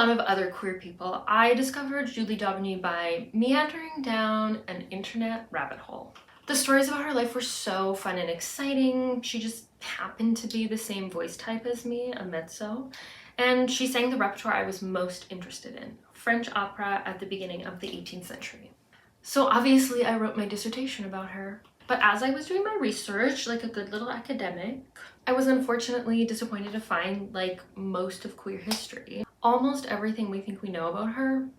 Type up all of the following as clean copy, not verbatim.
lot of other queer people, I discovered Julie d'Aubigny by meandering down an internet rabbit hole. The stories about her life were so fun and exciting. She just happened to be the same voice type as me, a mezzo, and she sang the repertoire I was most interested in, French opera at the beginning of the 18th century. So obviously I wrote my dissertation about her. But as I was doing my research, like a good little academic, I was unfortunately disappointed to find, like most of queer history, almost everything we think we know about her,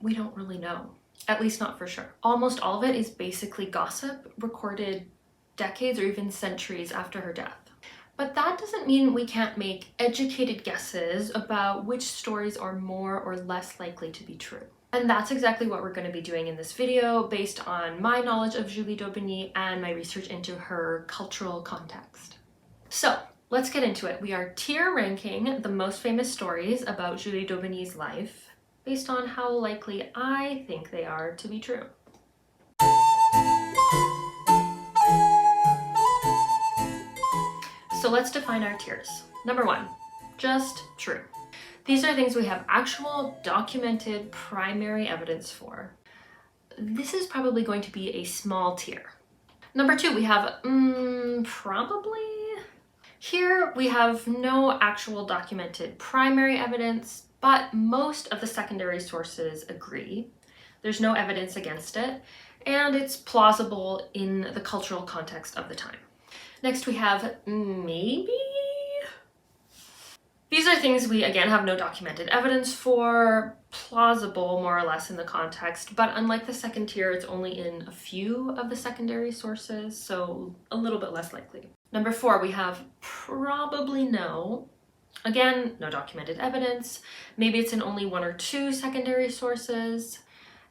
we don't really know. At least not for sure. Almost all of it is basically gossip recorded decades or even centuries after her death. But that doesn't mean we can't make educated guesses about which stories are more or less likely to be true. And that's exactly what we're going to be doing in this video based on my knowledge of Julie d'Aubigny and my research into her cultural context. So let's get into it. We are tier ranking the most famous stories about Julie d'Aubigny's life based on how likely I think they are to be true. So let's define our tiers. Number 1, just true. These are things we have actual documented primary evidence for. This is probably going to be a small tier. Number 2, we have probably. Here we have no actual documented primary evidence, but most of the secondary sources agree. There's no evidence against it, and it's plausible in the cultural context of the time. Next we have maybe. These are things we, again, have no documented evidence for, plausible more or less in the context, but unlike the second tier, it's only in a few of the secondary sources, so a little bit less likely. Number 4, we have probably no. Again, no documented evidence. Maybe it's in only 1 or 2 secondary sources,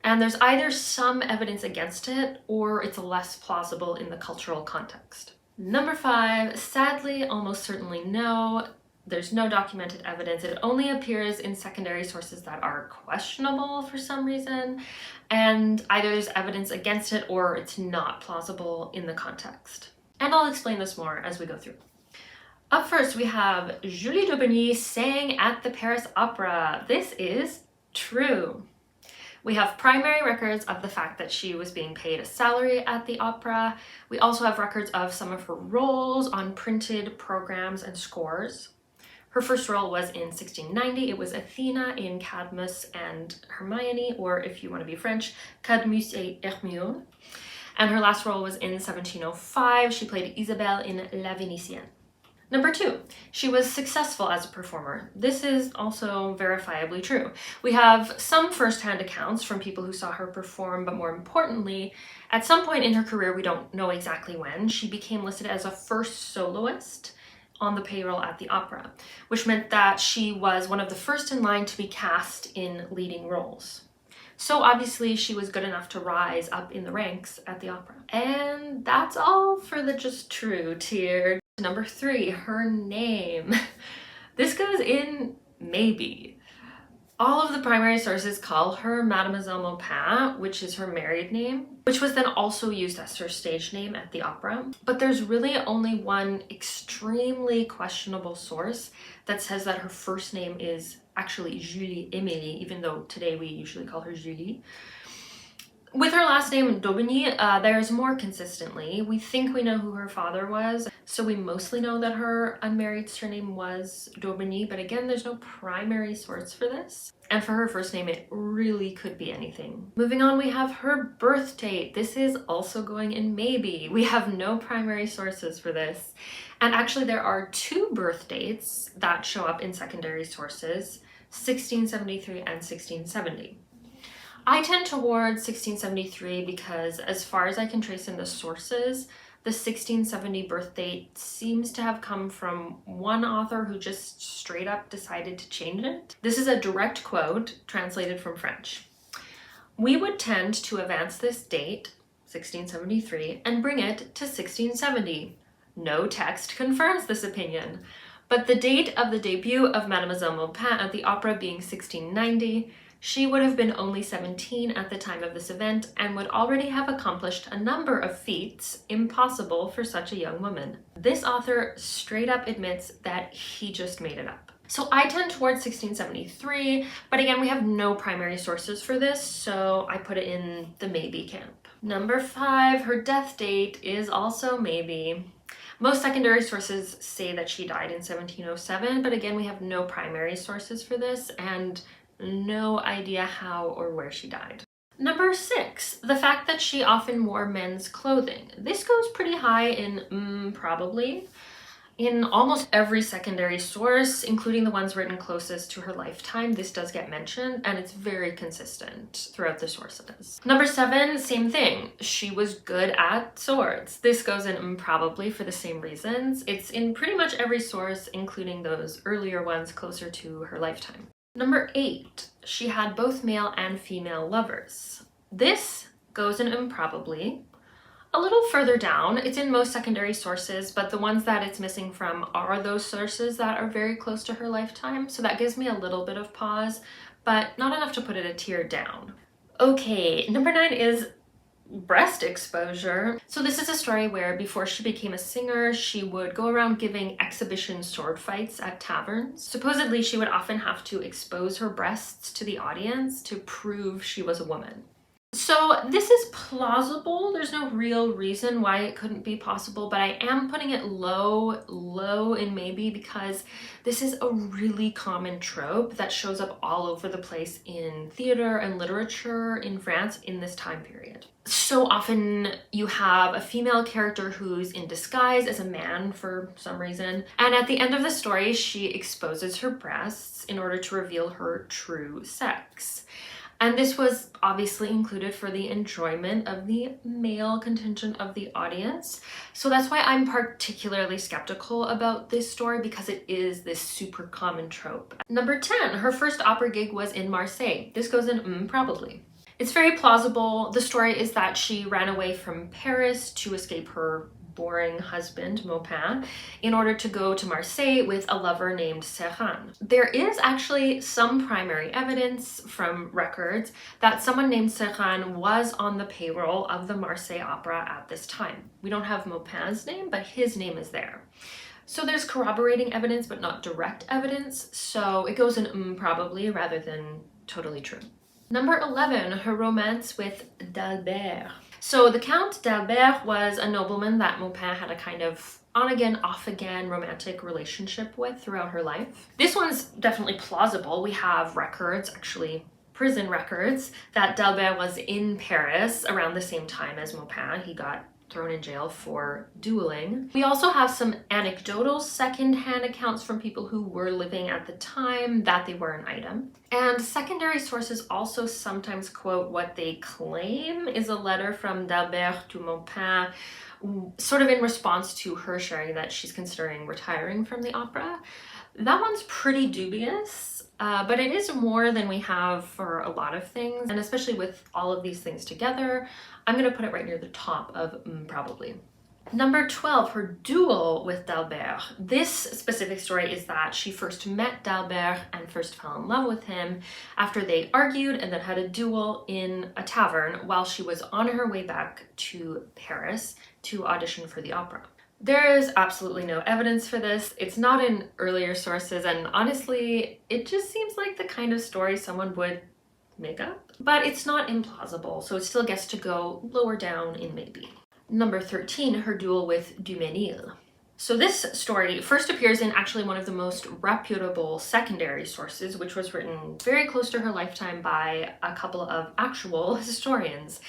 and there's either some evidence against it or it's less plausible in the cultural context. Number 5, sadly, almost certainly no. There's no documented evidence. It only appears in secondary sources that are questionable for some reason, and either there's evidence against it or it's not plausible in the context. And I'll explain this more as we go through. Up first, we have Julie d'Aubigny sang at the Paris Opera. This is true. We have primary records of the fact that she was being paid a salary at the opera. We also have records of some of her roles on printed programs and scores. Her first role was in 1690. It was Athena in Cadmus and Hermione, or if you want to be French, Cadmus et Hermione. And her last role was in 1705. She played Isabelle in La Vénitienne. Number 2, she was successful as a performer. This is also verifiably true. We have some first-hand accounts from people who saw her perform, but more importantly, at some point in her career, we don't know exactly when, she became listed as a first soloist on the payroll at the opera, which meant that she was one of the first in line to be cast in leading roles. So obviously she was good enough to rise up in the ranks at the opera. And that's all for the just true tier. Number 3, her name. This goes in maybe. All of the primary sources call her Mlle Maupin, which is her married name, which was then also used as her stage name at the opera. But there's really only one extremely questionable source that says that her first name is actually Julie Emilie, even though today we usually call her Julie. With her last name, d'Aubigny, there's more consistently. We think we know who her father was, so we mostly know that her unmarried surname was d'Aubigny, but again, there's no primary source for this. And for her first name, it really could be anything. Moving on, we have her birth date. This is also going in maybe. We have no primary sources for this. And actually, there are 2 birth dates that show up in secondary sources, 1673 and 1670. I tend towards 1673 because as far as I can trace in the sources, the 1670 birth date seems to have come from one author who just straight up decided to change it. This is a direct quote translated from French. We would tend to advance this date, 1673, and bring it to 1670. No text confirms this opinion, but the date of the debut of Mlle Maupin at the opera being 1690, she would have been only 17 at the time of this event and would already have accomplished a number of feats impossible for such a young woman. This author straight up admits that he just made it up. So I tend towards 1673, but again, we have no primary sources for this, so I put it in the maybe camp. Number 5, her death date is also maybe. Most secondary sources say that she died in 1707, but again, we have no primary sources for this and no idea how or where she died. Number 6, the fact that she often wore men's clothing. This goes pretty high in probably. In almost every secondary source, including the ones written closest to her lifetime, this does get mentioned, and it's very consistent throughout the sources. Number 7, same thing. She was good at swords. This goes in probably for the same reasons. It's in pretty much every source, including those earlier ones closer to her lifetime. Number 8, she had both male and female lovers. This goes in probably. A little further down, it's in most secondary sources, but the ones that it's missing from are those sources that are very close to her lifetime, so that gives me a little bit of pause, but not enough to put it a tier down. Okay, number 9 is breast exposure. So this is a story where before she became a singer, she would go around giving exhibition sword fights at taverns. Supposedly, she would often have to expose her breasts to the audience to prove she was a woman. So this is plausible. There's no real reason why it couldn't be possible, but I am putting it low in maybe because this is a really common trope that shows up all over the place in theater and literature in France in this time period. So often you have a female character who's in disguise as a man for some reason, and at the end of the story, she exposes her breasts in order to reveal her true sex. And this was obviously included for the enjoyment of the male contingent of the audience. So that's why I'm particularly skeptical about this story, because it is this super common trope. Number 10, her first opera gig was in Marseille. This goes in probably. It's very plausible. The story is that she ran away from Paris to escape her boring husband, Maupin, in order to go to Marseille with a lover named Serran. There is actually some primary evidence from records that someone named Serran was on the payroll of the Marseille Opera at this time. We don't have Maupin's name, but his name is there. So there's corroborating evidence, but not direct evidence, so it goes in probably rather than totally true. Number 11, her romance with d'Albert. So the Count d'Albert was a nobleman that Maupin had a kind of on-again, off-again romantic relationship with throughout her life. This one's definitely plausible. We have records, actually prison records, that d'Albert was in Paris around the same time as Maupin. He got thrown in jail for dueling. We also have some anecdotal second-hand accounts from people who were living at the time that they were an item. And secondary sources also sometimes quote what they claim is a letter from d'Albert to Maupin, sort of in response to her sharing that she's considering retiring from the opera. That one's pretty dubious, but it is more than we have for a lot of things, and especially with all of these things together, I'm going to put it right near the top of probably. Number 12, her duel with d'Albert. This specific story is that she first met d'Albert and first fell in love with him after they argued and then had a duel in a tavern while she was on her way back to Paris to audition for the opera. There is absolutely no evidence for this. It's not in earlier sources, and honestly, it just seems like the kind of story someone would make up. But it's not implausible, so it still gets to go lower down in maybe. Number 13, her duel with Dumesnil. So this story first appears in actually one of the most reputable secondary sources, which was written very close to her lifetime by a couple of actual historians.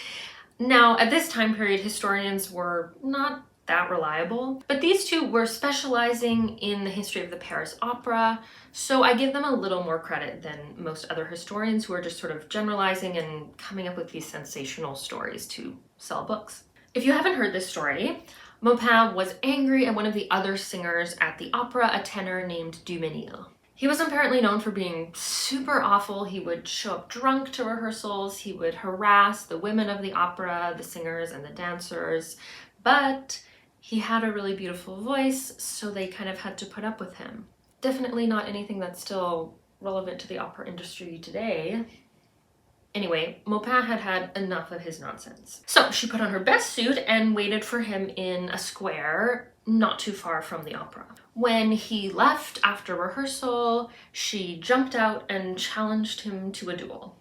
Now, at this time period, historians were not that reliable, but these two were specializing in the history of the Paris Opera, so I give them a little more credit than most other historians who are just sort of generalizing and coming up with these sensational stories to sell books. If you haven't heard this story, Maupin was angry at one of the other singers at the opera, a tenor named Dumesnil. He was apparently known for being super awful. He would show up drunk to rehearsals, he would harass the women of the opera, the singers and the dancers, but he had a really beautiful voice, so they kind of had to put up with him. Definitely not anything that's still relevant to the opera industry today. Anyway, Maupin had had enough of his nonsense. So she put on her best suit and waited for him in a square not too far from the opera. When he left after rehearsal, she jumped out and challenged him to a duel.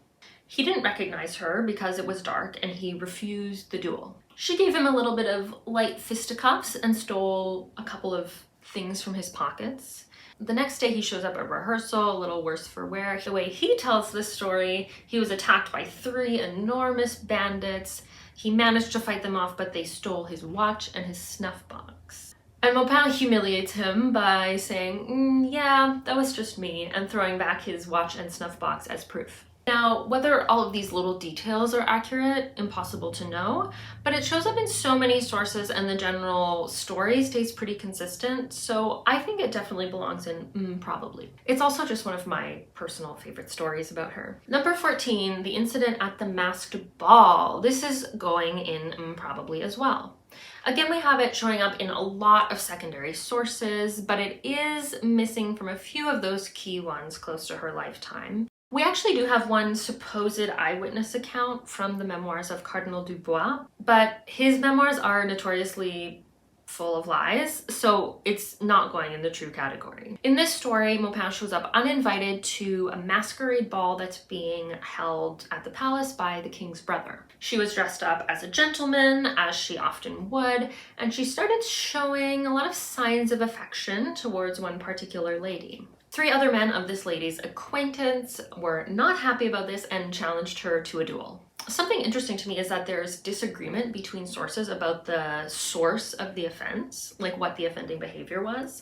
He didn't recognize her because it was dark and he refused the duel. She gave him a little bit of light fisticuffs and stole a couple of things from his pockets. The next day he shows up at rehearsal, a little worse for wear. The way he tells this story, he was attacked by 3 enormous bandits. He managed to fight them off, but they stole his watch and his snuff box. And Maupin humiliates him by saying, yeah, that was just me, and throwing back his watch and snuff box as proof. Now, whether all of these little details are accurate, impossible to know, but it shows up in so many sources and the general story stays pretty consistent, so I think it definitely belongs in probably. It's also just one of my personal favorite stories about her. Number 14, the incident at the masked ball. This is going in probably as well. Again, we have it showing up in a lot of secondary sources, but it is missing from a few of those key ones close to her lifetime. We actually do have one supposed eyewitness account from the memoirs of Cardinal Dubois, but his memoirs are notoriously full of lies, so it's not going in the true category. In this story, Maupin shows up uninvited to a masquerade ball that's being held at the palace by the king's brother. She was dressed up as a gentleman, as she often would, and she started showing a lot of signs of affection towards one particular lady. 3 other men of this lady's acquaintance were not happy about this and challenged her to a duel. Something interesting to me is that there's disagreement between sources about the source of the offense, like what the offending behavior was.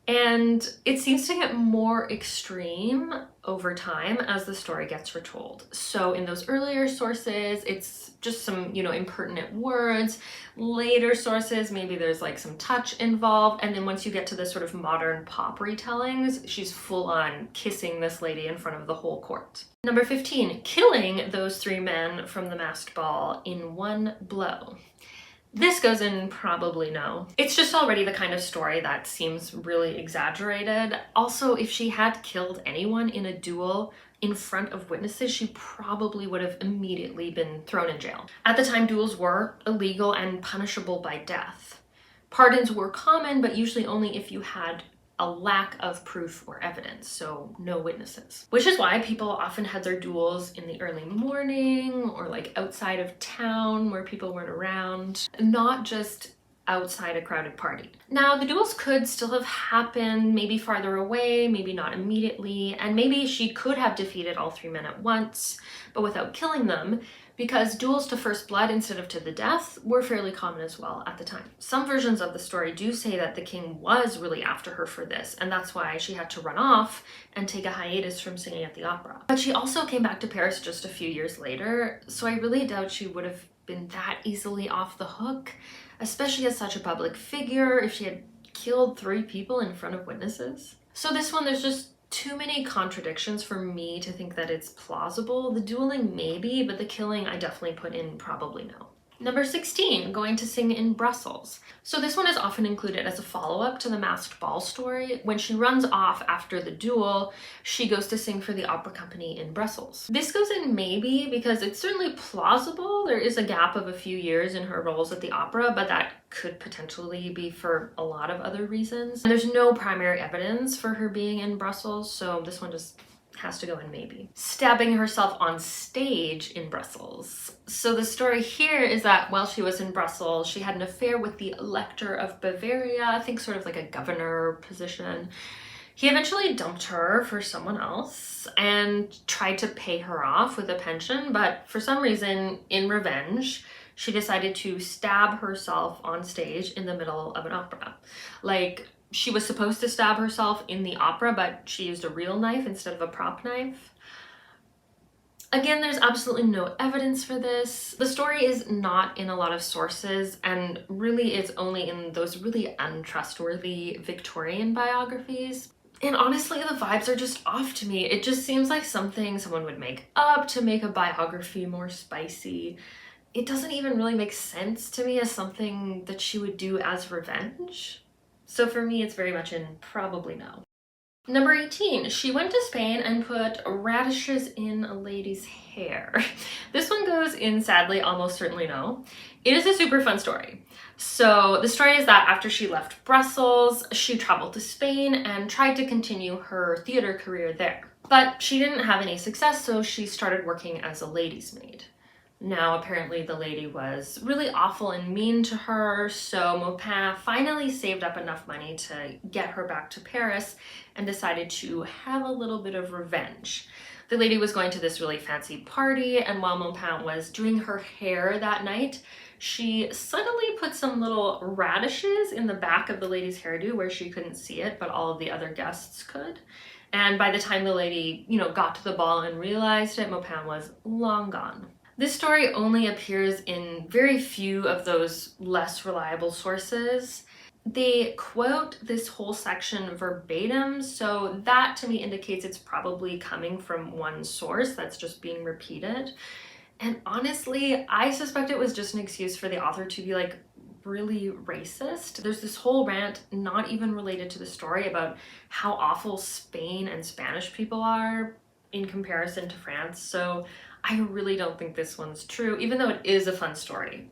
And it seems to get more extreme over time as the story gets retold. So in those earlier sources, it's just some, impertinent words. Later sources, maybe there's like some touch involved. And then once you get to the sort of modern pop retellings, she's full on kissing this lady in front of the whole court. Number 15, killing those 3 men from the masked ball in one blow. This goes in probably no. It's just already the kind of story that seems really exaggerated. Also, if she had killed anyone in a duel in front of witnesses, she probably would have immediately been thrown in jail. At the time, duels were illegal and punishable by death. Pardons were common, but usually only if you had a lack of proof or evidence, so no witnesses. Which is why people often had their duels in the early morning or like outside of town where people weren't around, not just outside a crowded party. Now, the duels could still have happened maybe farther away, maybe not immediately, and maybe she could have defeated all 3 men at once, but without killing them, because duels to first blood instead of to the death were fairly common as well at the time. Some versions of the story do say that the king was really after her for this, and that's why she had to run off and take a hiatus from singing at the opera. But she also came back to Paris just a few years later, so I really doubt she would have been that easily off the hook, especially as such a public figure, if she had killed 3 people in front of witnesses. So this one, there's just too many contradictions for me to think that it's plausible. The dueling maybe, but the killing I definitely put in probably no. Number 16, going to sing in Brussels. So this one is often included as a follow-up to the masked ball story. When she runs off after the duel, she goes to sing for the opera company in Brussels. This goes in maybe because it's certainly plausible. There is a gap of a few years in her roles at the opera, but that could potentially be for a lot of other reasons. And there's no primary evidence for her being in Brussels, so this one just has to go in maybe. Stabbing herself on stage in Brussels. So the story here is that while she was in Brussels, she had an affair with the Elector of Bavaria, I think sort of like a governor position. He eventually dumped her for someone else and tried to pay her off with a pension, but for some reason, in revenge, she decided to stab herself on stage in the middle of an opera. Like, she was supposed to stab herself in the opera, but she used a real knife instead of a prop knife. Again, there's absolutely no evidence for this. The story is not in a lot of sources and really is only in those really untrustworthy Victorian biographies. And honestly, the vibes are just off to me. It just seems like something someone would make up to make a biography more spicy. It doesn't even really make sense to me as something that she would do as revenge. So for me, it's very much in probably no. Number 18, she went to Spain and put radishes in a lady's hair. This one goes in sadly, almost certainly no. It is a super fun story. So the story is that after she left Brussels, she traveled to Spain and tried to continue her theater career there. But she didn't have any success, so she started working as a lady's maid. Now, apparently the lady was really awful and mean to her, so Maupin finally saved up enough money to get her back to Paris and decided to have a little bit of revenge. The lady was going to this really fancy party, and while Maupin was doing her hair that night, she suddenly put some little radishes in the back of the lady's hairdo where she couldn't see it, but all of the other guests could. And by the time the lady, got to the ball and realized it, Maupin was long gone. This story only appears in very few of those less reliable sources. They quote this whole section verbatim, so that to me indicates it's probably coming from one source that's just being repeated. And honestly, I suspect it was just an excuse for the author to be like really racist. There's this whole rant, not even related to the story, about how awful Spain and Spanish people are in comparison to France. So I really don't think this one's true, even though it is a fun story.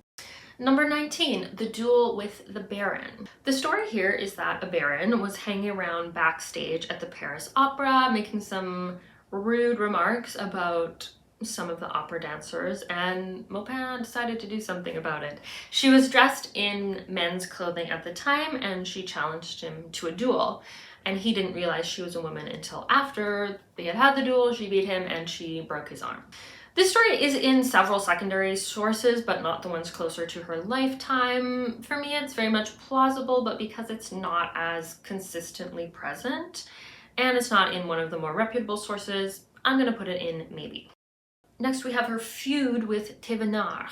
Number 19, the duel with the Baron. The story here is that a baron was hanging around backstage at the Paris Opera, making some rude remarks about some of the opera dancers, and Maupin decided to do something about it. She was dressed in men's clothing at the time, and she challenged him to a duel. And he didn't realize she was a woman until after they had had the duel. She beat him and she broke his arm. This story is in several secondary sources, but not the ones closer to her lifetime. For me, it's very much plausible, but because it's not as consistently present, and it's not in one of the more reputable sources, I'm gonna put it in maybe. Next, we have her feud with Thévenard.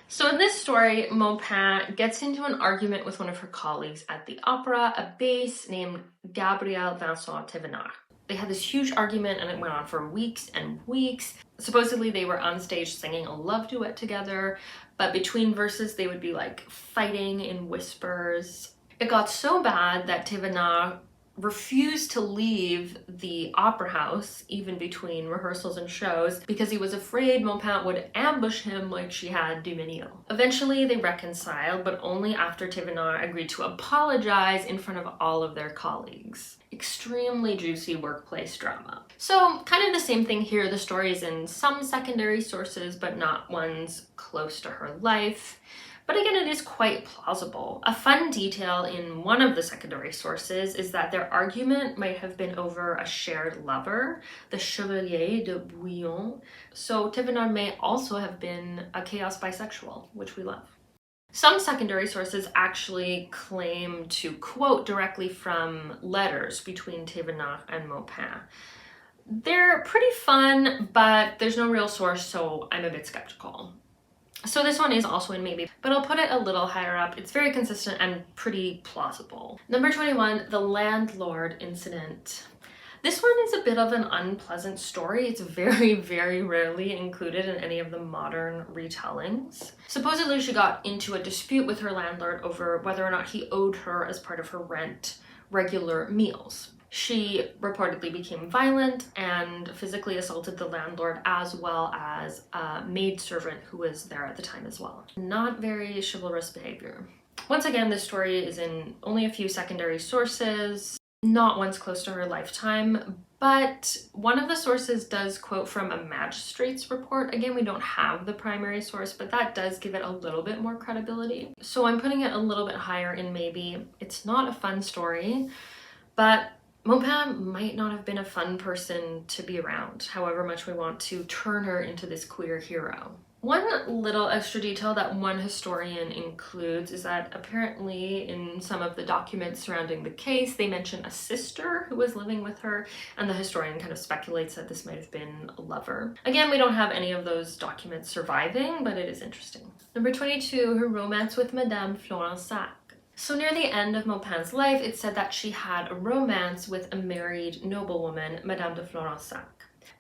So in this story, Maupin gets into an argument with one of her colleagues at the opera, a bass named Gabriel Vincent Thévenard. They had this huge argument and it went on for weeks and weeks. Supposedly they were on stage singing a love duet together, but between verses they would be like fighting in whispers. It got so bad that Thévenard refused to leave the opera house even between rehearsals and shows because he was afraid Maupin would ambush him like she had Dumesnil. Eventually they reconciled, but only after Thévenard agreed to apologize in front of all of their colleagues. Extremely juicy workplace drama. So kind of the same thing here. The story is in some secondary sources, but not ones close to her life. But again, it is quite plausible. A fun detail in one of the secondary sources is that their argument might have been over a shared lover, the Chevalier de Bouillon. So Thévenard may also have been a chaos bisexual, which we love. Some secondary sources actually claim to quote directly from letters between Thévenard and Maupin. They're pretty fun, but there's no real source, so I'm a bit skeptical. So this one is also in maybe, but I'll put it a little higher up. It's very consistent and pretty plausible. Number 21, the landlord incident. This one is a bit of an unpleasant story. It's very, very rarely included in any of the modern retellings. Supposedly she got into a dispute with her landlord over whether or not he owed her, as part of her rent, regular meals. She reportedly became violent and physically assaulted the landlord as well as a maidservant who was there at the time as well. Not very chivalrous behavior. Once again, this story is in only a few secondary sources, not ones close to her lifetime, but one of the sources does quote from a magistrate's report. Again, we don't have the primary source, but that does give it a little bit more credibility. So I'm putting it a little bit higher in maybe. It's not a fun story, but Maupin might not have been a fun person to be around, however much we want to turn her into this queer hero. One little extra detail that one historian includes is that apparently in some of the documents surrounding the case, they mention a sister who was living with her, and the historian kind of speculates that this might have been a lover. Again, we don't have any of those documents surviving, but it is interesting. Number 22, her romance with Madame Florensac. So near the end of Maupin's life, it's said that she had a romance with a married noblewoman, Madame de Florensac.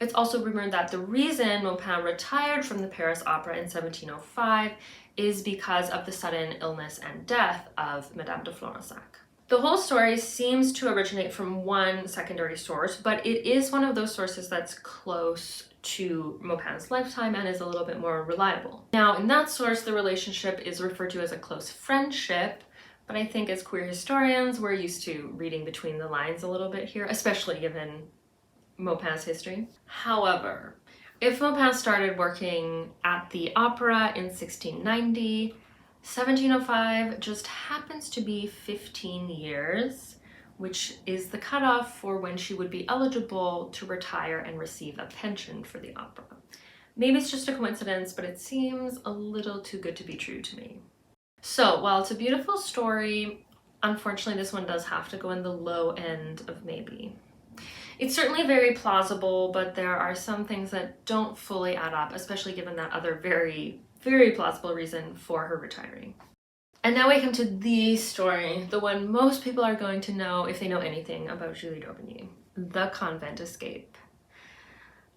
It's also rumored that the reason Maupin retired from the Paris Opera in 1705 is because of the sudden illness and death of Madame de Florensac. The whole story seems to originate from one secondary source, but it is one of those sources that's close to Maupin's lifetime and is a little bit more reliable. Now, in that source, the relationship is referred to as a close friendship, but I think as queer historians, we're used to reading between the lines a little bit here, especially given Maupin's history. However, if Maupin started working at the opera in 1690, 1705 just happens to be 15 years, which is the cutoff for when she would be eligible to retire and receive a pension for the opera. Maybe it's just a coincidence, but it seems a little too good to be true to me. So while it's a beautiful story, unfortunately this one does have to go in the low end of maybe. It's certainly very plausible, but there are some things that don't fully add up, especially given that other very plausible reason for her retiring. And now we come to the story, the one most people are going to know if they know anything about Julie d'Aubigny, the convent escape.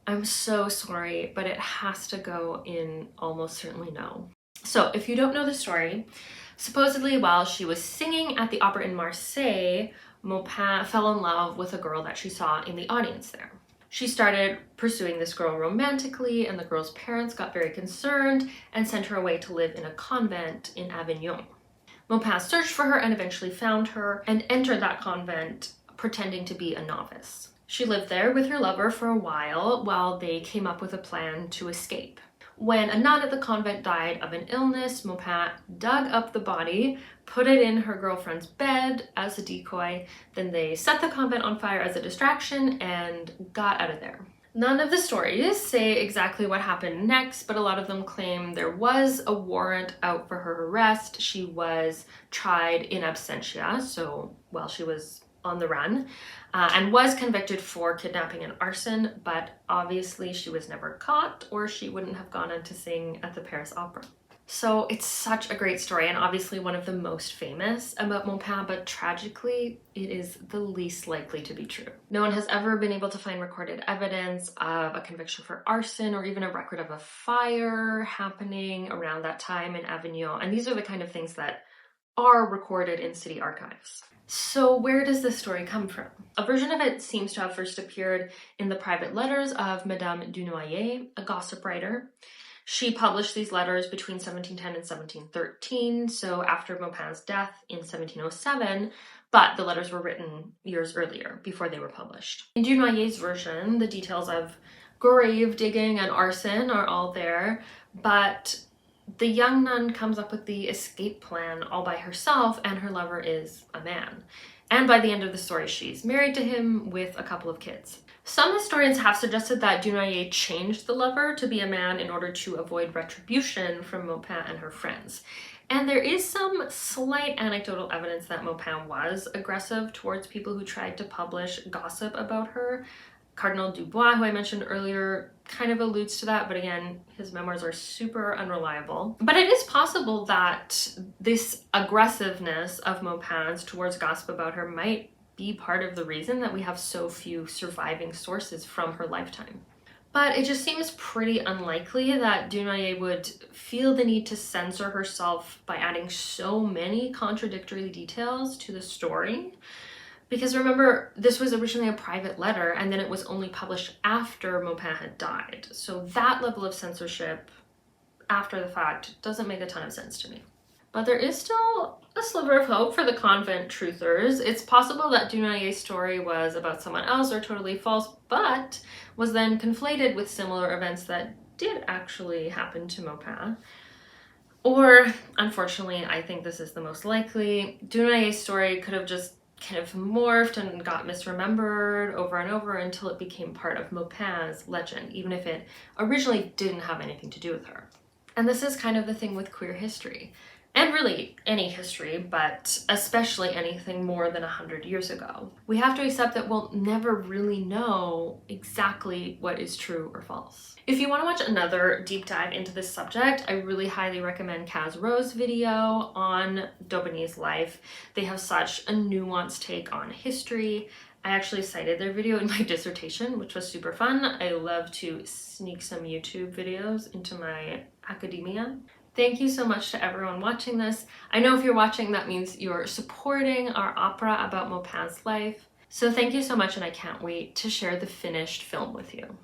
I'm so sorry, but it has to go in almost certainly no. So if you don't know the story, supposedly while she was singing at the opera in Marseille, Maupin fell in love with a girl that she saw in the audience there. She started pursuing this girl romantically, and the girl's parents got very concerned and sent her away to live in a convent in Avignon. Maupin searched for her and eventually found her and entered that convent pretending to be a novice. She lived there with her lover for a while they came up with a plan to escape. When a nun at the convent died of an illness, Maupin dug up the body, put it in her girlfriend's bed as a decoy, then they set the convent on fire as a distraction and got out of there. None of the stories say exactly what happened next, but a lot of them claim there was a warrant out for her arrest. She was tried in absentia, so while she was on the run, and was convicted for kidnapping and arson, but obviously she was never caught or she wouldn't have gone on to sing at the Paris Opera. So it's such a great story and obviously one of the most famous about Maupin, but tragically it is the least likely to be true. No one has ever been able to find recorded evidence of a conviction for arson or even a record of a fire happening around that time in Avignon, and these are the kind of things that are recorded in city archives. So where does this story come from? A version of it seems to have first appeared in the private letters of Madame du Noyer, a gossip writer. She published these letters between 1710 and 1713, so after Maupin's death in 1707, but the letters were written years earlier, before they were published. In du Noyer's version, the details of grave digging and arson are all there, but the young nun comes up with the escape plan all by herself, and her lover is a man. And by the end of the story, she's married to him with a couple of kids. Some historians have suggested that du Noyer changed the lover to be a man in order to avoid retribution from Maupin and her friends. And there is some slight anecdotal evidence that Maupin was aggressive towards people who tried to publish gossip about her. Cardinal Dubois, who I mentioned earlier, kind of alludes to that, but again, his memoirs are super unreliable. But it is possible that this aggressiveness of Maupin's towards gossip about her might be part of the reason that we have so few surviving sources from her lifetime. But it just seems pretty unlikely that du Noyer would feel the need to censor herself by adding so many contradictory details to the story. Because remember, this was originally a private letter and then it was only published after Maupin had died. So that level of censorship after the fact doesn't make a ton of sense to me. But there is still a sliver of hope for the convent truthers. It's possible that du Noyer's story was about someone else or totally false, but was then conflated with similar events that did actually happen to Maupin. Or, unfortunately, I think this is the most likely, du Noyer's story could have just kind of morphed and got misremembered over and over until it became part of Maupin's legend, even if it originally didn't have anything to do with her. And this is kind of the thing with queer history, and really any history, but especially anything more than 100 years ago. We have to accept that we'll never really know exactly what is true or false. If you want to watch another deep dive into this subject, I really highly recommend Kaz Rowe's video on d'Aubigny's life. They have such a nuanced take on history. I actually cited their video in my dissertation, which was super fun. I love to sneak some YouTube videos into my academia. Thank you so much to everyone watching this. I know if you're watching, that means you're supporting our opera about Maupin's life. So thank you so much, and I can't wait to share the finished film with you.